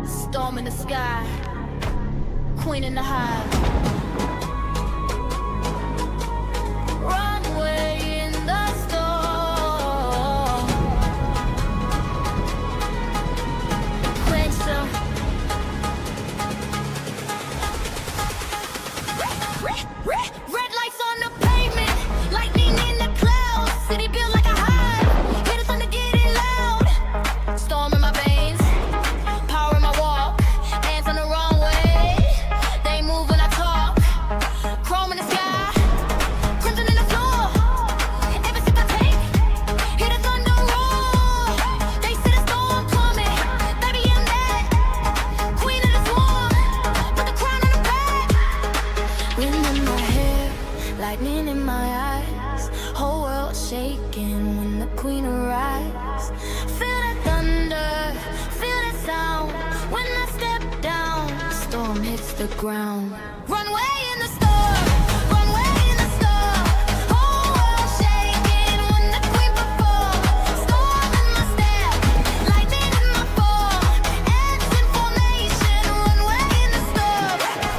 Storm in the sky, queen in the hive. Runway in the storm. Quencher. Red lights on the pavement, lightning in the clouds. City built like a hive, hear the thunder getting loud. Storm in my veins, power in my walk. Ants on the runway, they move when I talk. Chrome in the sky, crimson in the floor. Every sip I take, hear the thunder roar. They see the storm coming, baby I'm that queen of the swarm. Put the crown on the back. Wind in my hair, lightning in my eyes. Whole world shaking when the queen arrives. Feel that thunder, feel that sound. When I step down, the storm hits the ground. Runway in the storm, runway in the storm. Whole world shaking when the queen performs. Storm in my step, lightning in my form. Ants in formation, runway in the storm.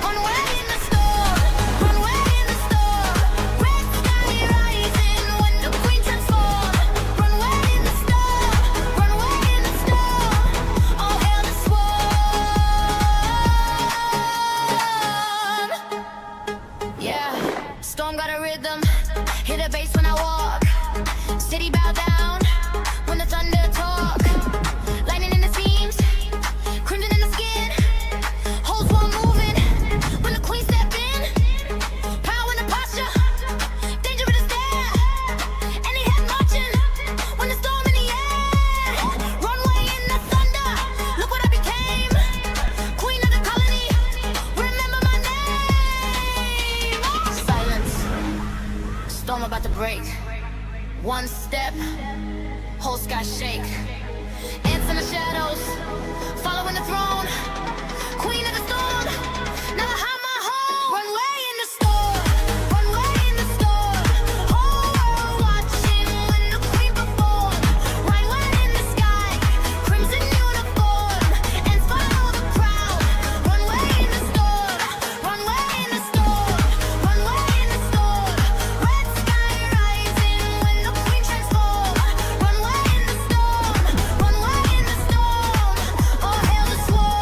Runway in the storm, runway in the storm. Red sky rising when the queen transforms. Runway in the storm, runway in the storm. All hail the swarm. Yeah, storm got a rhythm, hit a bass when I walk. City bow down when the thunder talk. Lightning in the seams, crimson in the skin. Whole swarm moving when the queen step in. Power in the posture, danger in the stare. Any head marching when the storm in the air. Runway in the thunder, look what I became. Queen of the colony, remember my name. Silence, storm about to break. One step, whole sky shake. Ants in the shadows, following the throne. Queen of the storm, now I have my home. Runway in the storm, runway in the storm. Whole world watching when the queen performs. Runway in the sky, crimson uniform. Ants follow the crowd. Runway in the storm, runway in the storm. Runway in the storm. Red sky rising when the queen transforms. Runway in the storm, runway in the storm. All hail the swarm.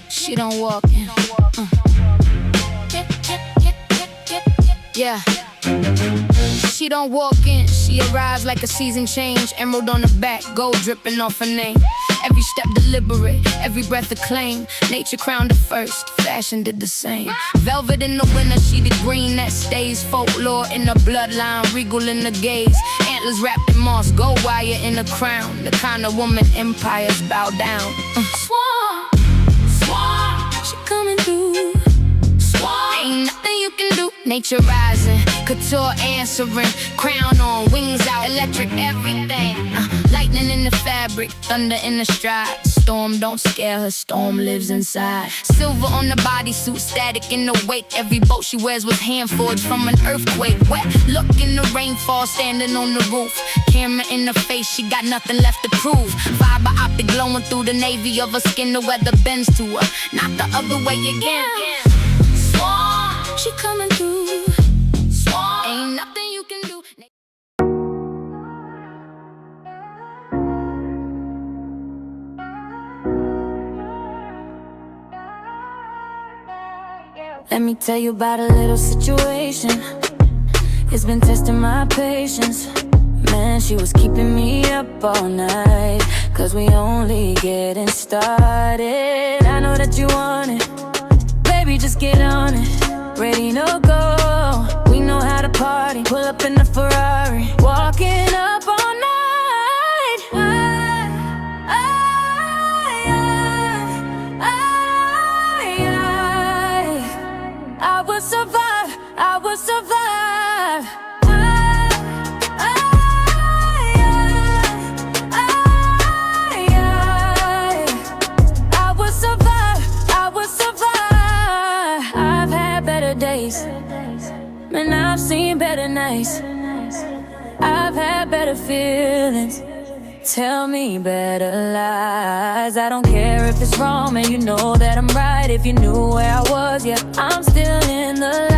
She don't walk in. Yeah. She don't walk in, she arrives like a season change. Emerald on the back, gold dripping off her name. Every step deliberate, every breath a claim. Nature crowned her first, fashion did the same. Velvet in the winter, she the green that stays. Folklore in the bloodline, regal in the gaze. Antlers wrapped in moss, gold wire in the crown. The kind of woman empires bow down. Swan, swan, she coming through. Swan, ain't nothing you can do. Nature rising, couture answering. Crown on, wings out, electric everything. Lightning in the fabric, thunder in the stride. Storm don't scare her, storm lives inside. Silver on the bodysuit, static in the wake. Every boat she wears was hand-forged from an earthquake. Wet, look in the rainfall, standing on the roof. Camera in the face, she got nothing left to prove. Fiber optic glowing through the navy of her skin. The weather bends to her, not the other way again. Swan, she coming through. Swan, ain't nothing you can do. Let me tell you about a little situation. It's been testing my patience. Man, she was keeping me up all night, 'cause we only getting started. I know that you want it, baby, just get on it. Ready to go, we know how to party. Pull up in the Ferrari, walking up all night. I will survive, I will survive. I will survive, I will survive. I've had better days, man, I've seen better nights. I've had better feelings, tell me better lies. I don't care if it's wrong, man, you know that I'm right. If you knew where I was, yeah, I'm still in the